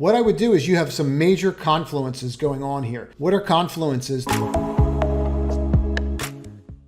What I would do is you have some major confluences going on here. What are confluences?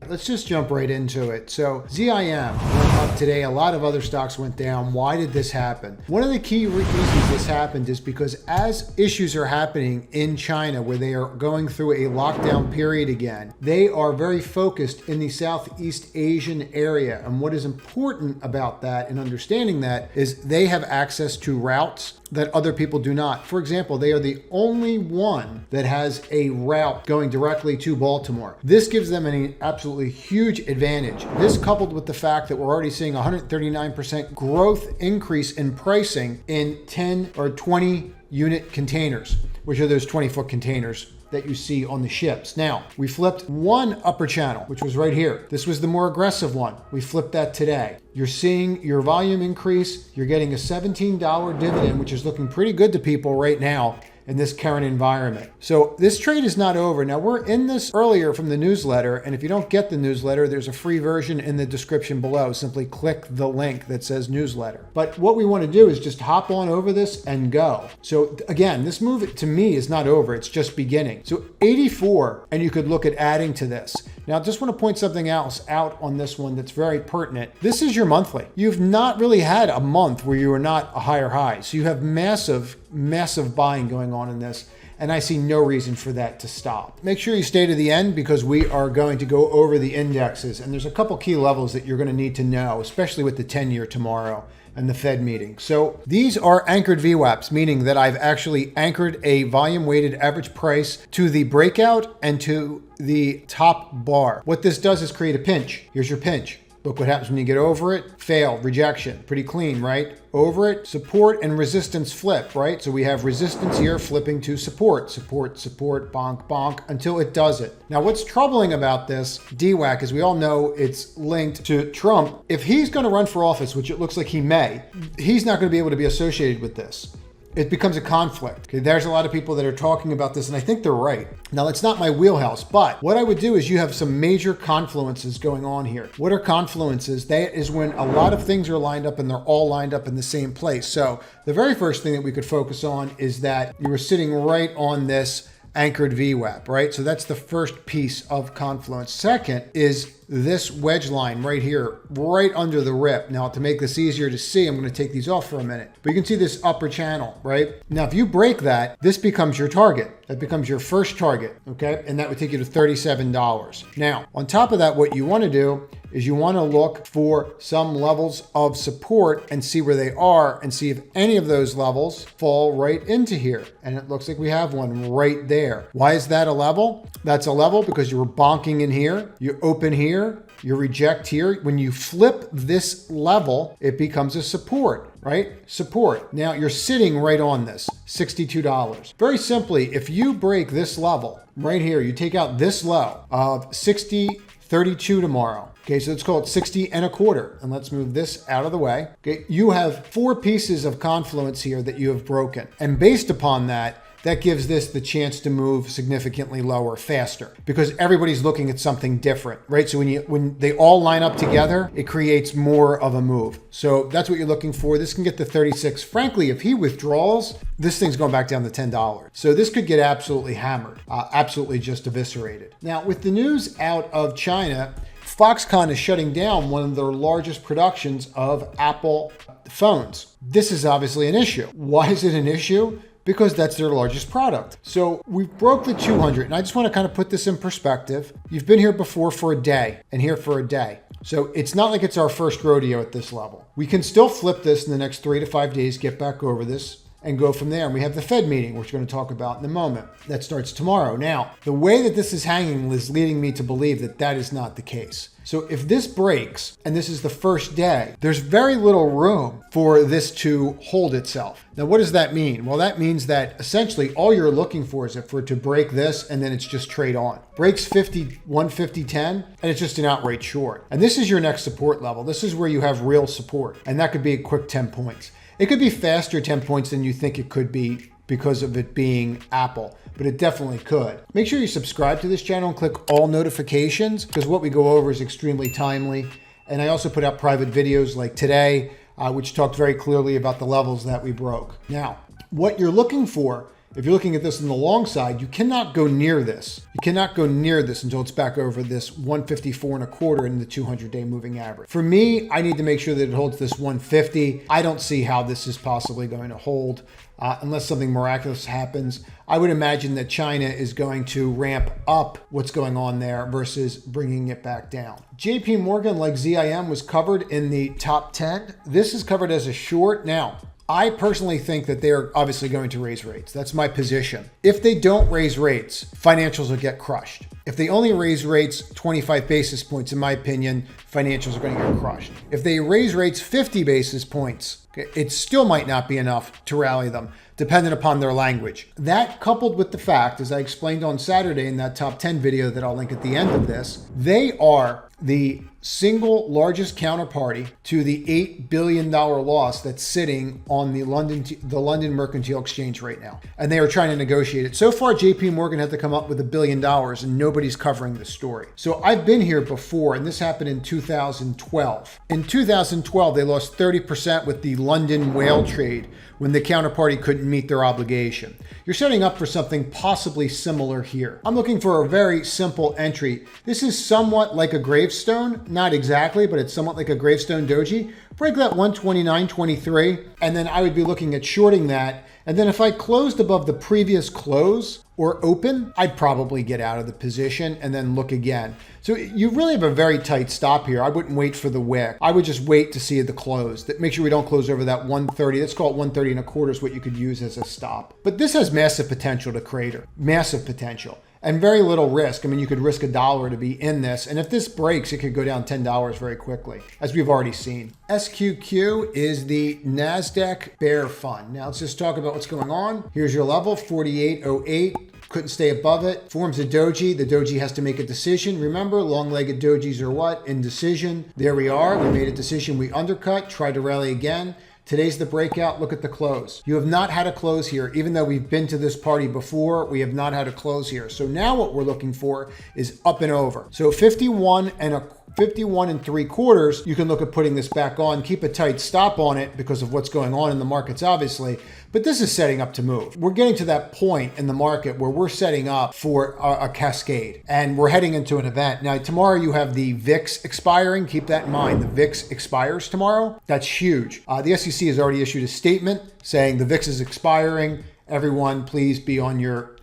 Let's just jump right into it. So ZIM went up today. A lot of other stocks went down. Why did this happen? One of the key reasons this happened is because as issues are happening in China, where they are going through a lockdown period again, they are very focused in the Southeast Asian area. And what is important about that and understanding that is they have access to routes that other people do not. For example, they are the only one that has a route going directly to Baltimore. This gives them an absolutely huge advantage. This coupled with the fact that we're already seeing 139% growth increase in pricing in 10 or 20 unit containers, which are those 20-foot containers that you see on the ships. Now, we flipped one upper channel, which was right here. This was the more aggressive one. We flipped that today. You're seeing your volume increase. You're getting a $17 dividend, which is looking pretty good to people right now in this current environment. So this trade is not over. Now, we're in this earlier from the newsletter, and if you don't get the newsletter, there's a free version in the description below. Simply click the link that says newsletter. But what we want to do is just hop on over this and go. So again, this move to me is not over. It's just beginning. So 84, and you could look at adding to this. Now, I just want to point something else out on this one that's very pertinent. This is your monthly. You've not really had a month where you are not a higher high. So you have massive buying going on in this. And I see no reason for that to stop. Make sure you stay to the end because we are going to go over the indexes. And there's a couple key levels that you're going to need to know, especially with the 10-year tomorrow and the Fed meeting. So these are anchored VWAPs, meaning that I've actually anchored a volume weighted average price to the breakout and to the top bar. What this does is create a pinch. Here's your pinch. Look what happens when you get over it. Fail, rejection, pretty clean, right? Over it, support and resistance flip, right? So we have resistance here flipping to support, support, support, bonk, bonk, until it does it. Now, what's troubling about this DWAC is we all know it's linked to Trump. If he's going to run for office, which it looks like he may, he's not going to be able to be associated with this. It becomes a conflict. Okay, there's a lot of people that are talking about this, and I think they're right. Now, it's not my wheelhouse, but what I would do is you have some major confluences going on here. What are confluences? That is when a lot of things are lined up and they're all lined up in the same place. So the very first thing that we could focus on is that you were sitting right on this anchored VWAP, right? So that's the first piece of confluence. Second is this wedge line right here, right under the rip. Now, to make this easier to see, I'm going to take these off for a minute. But you can see this upper channel, right? Now, if you break that, this becomes your target. That becomes your first target, okay? And that would take you to $37. Now, on top of that, what you want to do is you want to look for some levels of support and see where they are and see if any of those levels fall right into here. And it looks like we have one right there. Why is that a level? That's a level because you were bonking in here, you open here, you reject here. When you flip this level, it becomes a support, right? Support. Now you're sitting right on this, $62. Very simply, if you break this level right here, you take out this low of 60.32 tomorrow. Okay, so let's call it 60 and a quarter. And let's move this out of the way. Okay, you have 4 pieces of confluence here that you have broken. And based upon that, that gives this the chance to move significantly lower faster because everybody's looking at something different, right? So when they all line up together, it creates more of a move. So that's what you're looking for. This can get to 36. Frankly, if he withdraws, this thing's going back down to $10. So this could get absolutely hammered, absolutely just eviscerated. Now, with the news out of China, Foxconn is shutting down one of their largest productions of Apple phones. This is obviously an issue. Why is it an issue? Because that's their largest product. So we broke the 200, and I just want to kind of put this in perspective. You've been here before for a day and here for a day. So it's not like it's our first rodeo at this level. We can still flip this in the next 3 to 5 days, get back over this, and go from there. And we have the Fed meeting, which we're going to talk about in a moment. That starts tomorrow. Now, the way that this is hanging is leading me to believe that that is not the case. So if this breaks, and this is the first day, there's very little room for this to hold itself. Now, what does that mean? Well, that means that essentially all you're looking for is for it to break this, and then it's just trade on. Breaks 50, 150, 10, and it's just an outright short. And this is your next support level. This is where you have real support, and that could be a quick 10 points. It could be faster 10 points than you think it could be because of it being Apple, but it definitely could. Make sure you subscribe to this channel and click all notifications because what we go over is extremely timely. And I also put out private videos like today, which talked very clearly about the levels that we broke. Now, what you're looking for, if you're looking at this on the long side, you cannot go near this. You cannot go near this until it's back over this 154.25 in the 200-day moving average. For me, I need to make sure that it holds this 150. I don't see how this is possibly going to hold unless something miraculous happens. I would imagine that China is going to ramp up what's going on there versus bringing it back down. JP Morgan, like ZIM, was covered in the top 10. This is covered as a short. Now, I personally think that they're obviously going to raise rates. That's my position. If they don't raise rates, financials will get crushed. If they only raise rates 25 basis points, in my opinion, financials are going to get crushed. If they raise rates 50 basis points, it still might not be enough to rally them, depending upon their language. That coupled with the fact, as I explained on Saturday in that top 10 video that I'll link at the end of this, they are the single largest counterparty to the $8 billion loss that's sitting on the London Mercantile Exchange right now. And they are trying to negotiate it. So far, JP Morgan had to come up with $1 billion and nobody's covering the story. So I've been here before, and this happened in 2012. In 2012, they lost 30% with the London whale trade when the counterparty couldn't meet their obligation. You're setting up for something possibly similar here. I'm looking for a very simple entry. This is somewhat like a gravestone, not exactly, but it's somewhat like a gravestone doji. Break that 129.23, and then I would be looking at shorting that. And then if I closed above the previous close or open, I'd probably get out of the position and then look again. So you really have a very tight stop here. I wouldn't wait for the wick. I would just wait to see the close. Make sure we don't close over that 130. Let's call it 130.25 is what you could use as a stop. But this has massive potential to crater, massive potential. And very little risk. I mean, you could risk $1 to be in this. And if this breaks, it could go down $10 very quickly, as we've already seen. SQQ is the Nasdaq Bear Fund. Now let's just talk about what's going on. Here's your level, 48.08. Couldn't stay above it. Forms a doji. The doji has to make a decision. Remember, long-legged dojis are what? Indecision. There we are. We made a decision. We undercut. Tried to rally again. Today's the breakout. Look at the close. You have not had a close here. Even though we've been to this party before, we have not had a close here. So now what we're looking for is up and over. So 51.75, you can look at putting this back on. Keep a tight stop on it because of what's going on in the markets, obviously. But this is setting up to move. We're getting to that point in the market where we're setting up for a cascade and we're heading into an event. Now, tomorrow you have the VIX expiring. Keep that in mind. The VIX expires tomorrow. That's huge. The SEC has already issued a statement saying the VIX is expiring. Everyone, please be on your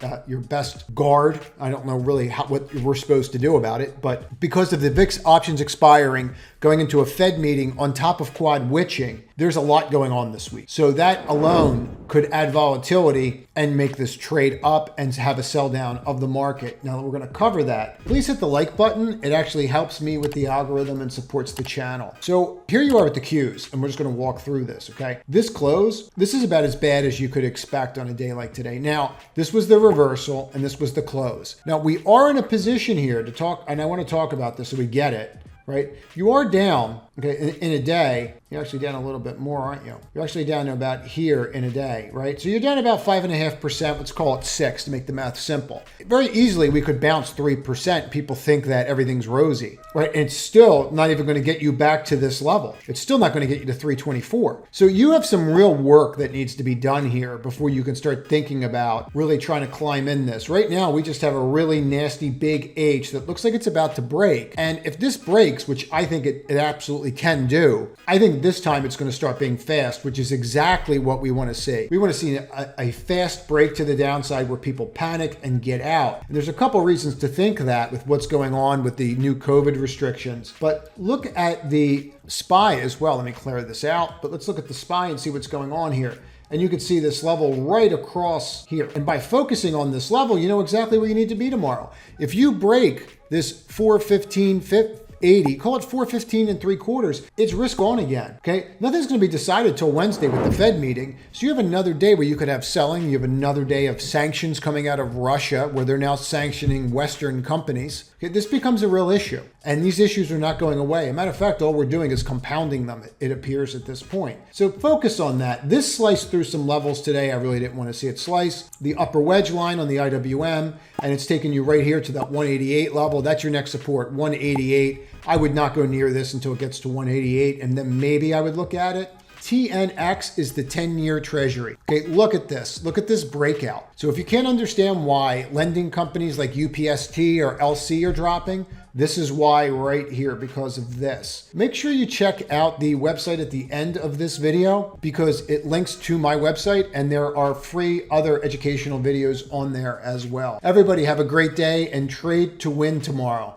best guard. I don't know really what we're supposed to do about it, but because of the VIX options expiring, going into a Fed meeting on top of quad witching, there's a lot going on this week. So that alone could add volatility and make this trade up and have a sell down of the market. Now that we're going to cover that, please hit the like button. It actually helps me with the algorithm and supports the channel. So here you are with the Qs, and we're just going to walk through this, okay? This close, this is about as bad as you could expect on a day like today. Now, this was the reversal and this was the close. Now, we are in a position here to talk, and I want to talk about this so we get it, right? You are down, okay, in a day. You're actually down a little bit more, aren't you? You're actually down to about here in a day, right? So you're down about 5.5%. Let's call it 6 to make the math simple. Very easily, we could bounce 3%. People think that everything's rosy, right? And it's still not even going to get you back to this level. It's still not going to get you to 324. So you have some real work that needs to be done here before you can start thinking about really trying to climb in this. Right now, we just have a really nasty big H that looks like it's about to break. And if this breaks, which I think it absolutely can do, I think this time it's going to start being fast, which is exactly what we want to see. We want to see a fast break to the downside where people panic and get out. And there's a couple reasons to think that with what's going on with the new COVID restrictions. But look at the SPY as well. Let me clear this out. But let's look at the SPY and see what's going on here. And you can see this level right across here. And by focusing on this level, you know exactly where you need to be tomorrow. If you break this 415.80, call it 415.75, it's risk on again, okay? Nothing's going to be decided till Wednesday with the Fed meeting. So you have another day where you could have selling. You have another day of sanctions coming out of Russia where they're now sanctioning Western companies. Okay, this becomes a real issue. And these issues are not going away. As a matter of fact, all we're doing is compounding them, it appears at this point. So focus on that. This sliced through some levels today. I really didn't want to see it slice. The upper wedge line on the IWM, and it's taking you right here to that 188 level. That's your next support, 188. I would not go near this until it gets to 188, and then maybe I would look at it. TNX is the 10-year Treasury. Okay, look at this. Look at this breakout. So if you can't understand why lending companies like UPST or LC are dropping, this is why right here, because of this. Make sure you check out the website at the end of this video because it links to my website and there are free other educational videos on there as well. Everybody have a great day and trade to win tomorrow.